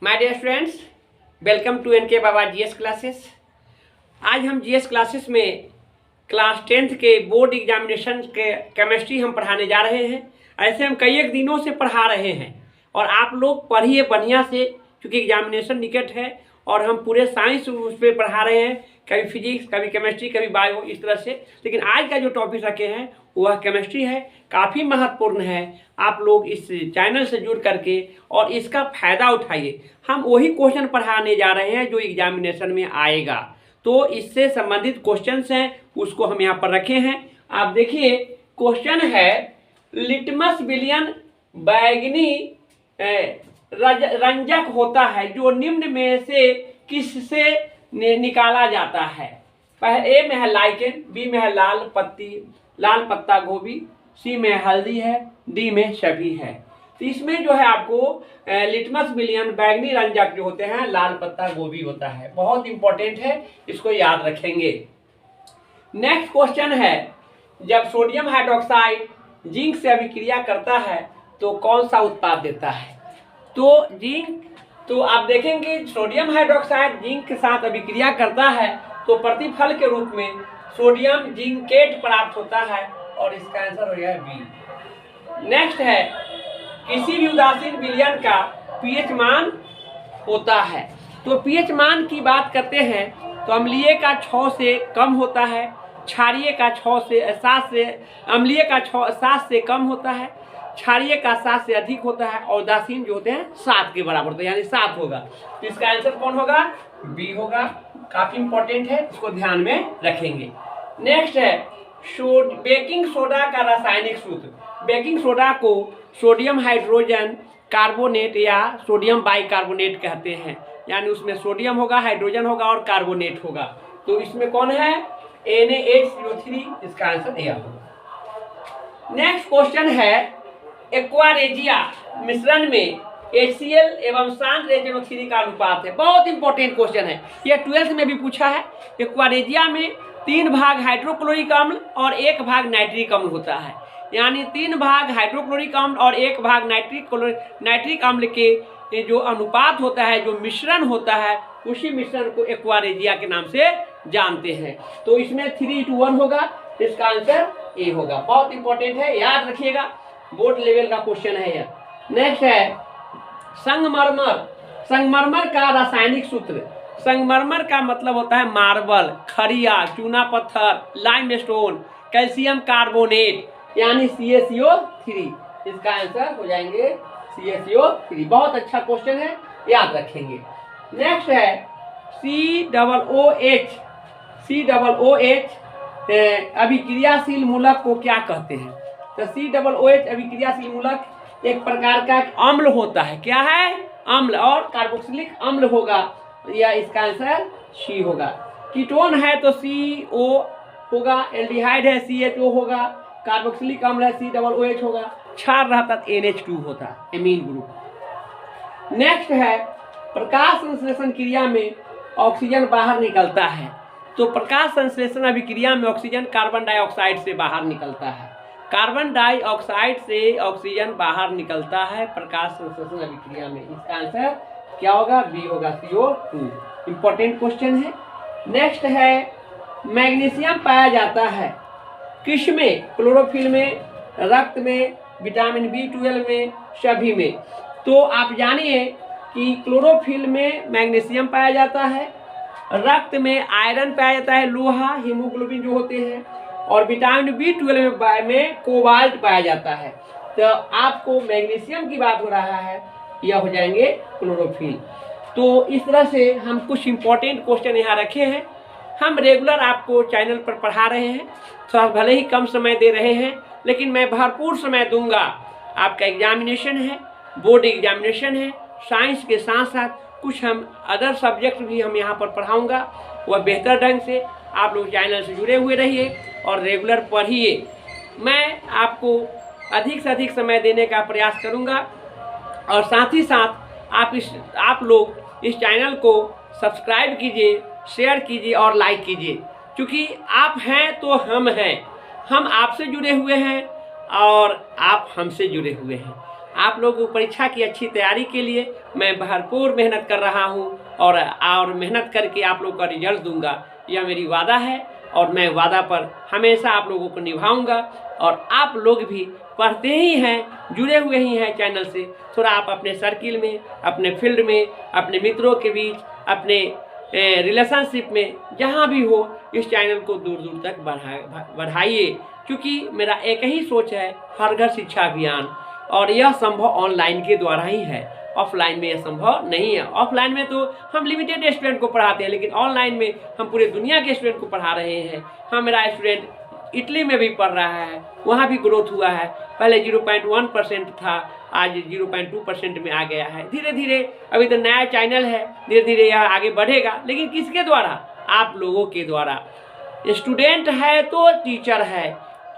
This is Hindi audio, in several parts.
My dear students, welcome to N K Baba GS classes. आज हम जीएस क्लासेस में क्लास 10th के बोर्ड एग्जामिनेशन के केमिस्ट्री हम पढ़ाने जा रहे हैं। ऐसे हम कई एक दिनों से पढ़ा रहे हैं और आप लोग पढ़िए बढ़िया से, क्योंकि एग्जामिनेशन निकट है और हम पूरे साइंस उस पर पढ़ा रहे हैं, कभी फिजिक्स, कभी केमिस्ट्री, कभी बायो, इस तरह से। लेकिन आज का जो टॉपिक रखे हैं वह केमिस्ट्री है, काफ़ी महत्वपूर्ण है। आप लोग इस चैनल से जुड़ करके और इसका फ़ायदा उठाइए। हम वही क्वेश्चन पढ़ाने जा रहे हैं जो एग्जामिनेशन में आएगा, तो इससे संबंधित क्वेश्चंस हैं, उसको हम यहाँ पर रखे हैं। आप देखिए, क्वेश्चन है लिटमस विलियन बैगनी रंजक होता है जो निम्न में से किससे निकाला जाता है। पहले ए में है लाइकेन, बी में है लाल पत्ता गोभी, सी में हल्दी है, डी में सभी है। तो इसमें जो है आपको लिटमस विलियन बैगनी रंजक जो होते हैं लाल पत्ता गोभी होता है। बहुत इंपॉर्टेंट है, इसको याद रखेंगे। नेक्स्ट क्वेश्चन है, जब सोडियम हाइड्रोक्साइड जिंक से अभिक्रिया करता है तो कौन सा उत्पाद देता है। तो आप देखेंगे सोडियम हाइड्रोक्साइड जिंक के साथ अभिक्रिया करता है तो प्रतिफल के रूप में सोडियम जिंकेट प्राप्त होता है और इसका आंसर हो गया बी। नेक्स्ट है, किसी भी उदासीन विलयन का पीएच मान होता है। तो पीएच मान की बात करते हैं तो अम्लीय का 6 से कम होता है, क्षारीय का 7 से अम्लीय का 7 से कम होता है, क्षारीय का 7 से अधिक होता है और उदासीन जो होते हैं 7 के बराबर होता है, यानी 7 होगा। तो इसका आंसर कौन होगा, बी होगा। काफी इंपॉर्टेंट है, इसको ध्यान में रखेंगे। नेक्स्ट है, बेकिंग सोडा का रासायनिक सूत्र। बेकिंग सोडा को सोडियम हाइड्रोजन कार्बोनेट या सोडियम बाइकार्बोनेट कहते हैं, यानी उसमें सोडियम होगा, हाइड्रोजन होगा और कार्बोनेट होगा। तो इसमें कौन है, Na2H3, इसका आंसर ए होगा। नेक्स्ट क्वेश्चन है, एक्वारेजिया मिश्रण में HCl एवं शांत रेजिनो-3 का अनुपात है। बहुत इंपॉर्टेंट क्वेश्चन है, यह 12th में भी पूछा है। एक्वारेजिया में 3 भाग हाइड्रोक्लोरिक अम्ल और 1 भाग नाइट्रिक अम्ल होता है, यानी 3 भाग हाइड्रोक्लोरिक अम्ल और 1 भाग नाइट्रिक अम्ल के जो अनुपात होता है, जो मिश्रण होता है, उसी मिश्रण को एक्वारेजिया के नाम से जानते हैं। तो इसमें 3:1 होगा, इसका आंसर ए होगा। बहुत इंपॉर्टेंट है, याद रखिएगा, बोर्ड लेवल का क्वेश्चन है यह। नेक्स्ट है, संगमरमर का रासायनिक सूत्र। संगमरमर का मतलब होता है मार्बल, खरिया, चूना पत्थर, लाइमस्टोन, कैल्शियम कार्बोनेट, यानी CaCO3। इसका आंसर हो जाएंगे CaCO3। बहुत अच्छा क्वेश्चन है, याद रखेंगे। नेक्स्ट है, COOH अभिक्रियाशील मूलक को क्या कहते हैं। तो COOH अभिक्रियाशील मूलक एक प्रकार का अम्ल होता है। क्या है, अम्ल, और कार्बोक्सिलिक अम्ल होगा, या इसका आंसर सी होगा। कीटोन है तो CO होगा, एल्डिहाइड है CH2 होगा, कार्बोक्सिलिक अम्ल है COOH होगा, क्षार रहता तो NH2 होता, एमीन ग्रुप। नेक्स्ट है, प्रकाश संश्लेषण क्रिया में ऑक्सीजन बाहर निकलता है। तो प्रकाश संश्लेषण अभिक्रिया में ऑक्सीजन कार्बन डाइऑक्साइड से बाहर निकलता है। कार्बन डाइऑक्साइड से ऑक्सीजन बाहर निकलता है प्रकाश संश्लेषण अभिक्रिया में। इसका आंसर क्या होगा, बी होगा, CO2। इंपॉर्टेंट क्वेश्चन है। नेक्स्ट है, मैग्नीशियम पाया जाता है किसमें, क्लोरोफिल में, रक्त में, विटामिन B12 में, सभी में। तो आप जानिए कि क्लोरोफिल में मैग्नीशियम पाया जाता है, रक्त में आयरन पाया जाता है, लोहा, हीमोग्लोबिन जो होते हैं, और विटामिन B12 में कोबाल्ट पाया जाता है। तो आपको मैग्नीशियम की बात हो रहा है, यह हो जाएंगे क्लोरोफिल। तो इस तरह से हम कुछ इंपॉर्टेंट क्वेश्चन यहाँ रखे हैं। हम रेगुलर आपको चैनल पर पढ़ा रहे हैं, थोड़ा भले ही कम समय दे रहे हैं, लेकिन मैं भरपूर समय दूंगा। आपका एग्जामिनेशन है, बोर्ड एग्जामिनेशन है, साइंस के साथ साथ कुछ हम अदर सब्जेक्ट भी हम यहाँ पर पढ़ाऊँगा, वह बेहतर ढंग से। आप लोग चैनल से जुड़े हुए रहिए और रेगुलर पढ़िए। मैं आपको अधिक से अधिक समय देने का प्रयास करूँगा और साथ ही साथ आप लोग इस चैनल को सब्सक्राइब कीजिए, शेयर कीजिए और लाइक कीजिए, क्योंकि आप हैं तो हम हैं। हम आपसे जुड़े हुए हैं और आप हमसे जुड़े हुए हैं। आप लोगों को परीक्षा की अच्छी तैयारी के लिए मैं भरपूर मेहनत कर रहा हूँ और मेहनत करके आप लोगों का रिजल्ट दूंगा, यह मेरी वादा है और मैं वादा पर हमेशा आप लोगों को निभाऊंगा। और आप लोग भी पढ़ते ही हैं, जुड़े हुए ही हैं चैनल से, थोड़ा आप अपने सर्किल में, अपने फील्ड में, अपने मित्रों के बीच, अपने रिलेशनशिप में, जहाँ भी हो इस चैनल को दूर दूर तक बढ़ाइए, क्योंकि मेरा एक ही सोच है, हर घर शिक्षा अभियान, और यह संभव ऑनलाइन के द्वारा ही है, ऑफलाइन में यह संभव नहीं है। ऑफलाइन में तो हम लिमिटेड स्टूडेंट को पढ़ाते हैं, लेकिन ऑनलाइन में हम पूरे दुनिया के स्टूडेंट को पढ़ा रहे हैं। हाँ, मेरा स्टूडेंट इटली में भी पढ़ रहा है, वहाँ भी ग्रोथ हुआ है, पहले 0.1% था, आज 0.2% में आ गया है। धीरे धीरे, अभी तो नया चैनल है, धीरे धीरे यह आगे बढ़ेगा, लेकिन किसके द्वारा? आप लोगों के द्वारा। स्टूडेंट है तो टीचर है,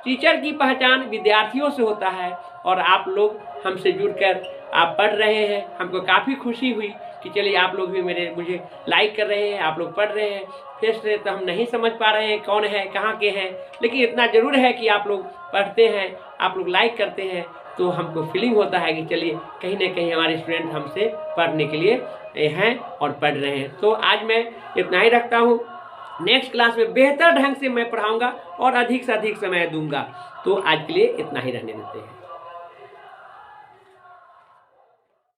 टीचर की पहचान विद्यार्थियों से होता है, और आप लोग हमसे जुड़कर आप पढ़ रहे हैं, हमको काफ़ी खुशी हुई कि चलिए आप लोग भी मुझे लाइक कर रहे हैं, आप लोग पढ़ रहे हैं। फेस से तो हम नहीं समझ पा रहे हैं कौन है, कहाँ के हैं, लेकिन इतना ज़रूर है कि आप लोग पढ़ते हैं, आप लोग लाइक करते हैं, तो हमको फीलिंग होता है कि चलिए कहीं ना कहीं हमारे स्टूडेंट हमसे पढ़ने के लिए हैं और पढ़ रहे हैं। तो आज मैं इतना ही रखता हूँ, नेक्स्ट क्लास में बेहतर ढंग से मैं पढ़ाऊँगा और अधिक से अधिक समय दूंगा। तो आज के लिए इतना ही रहने देते हैं।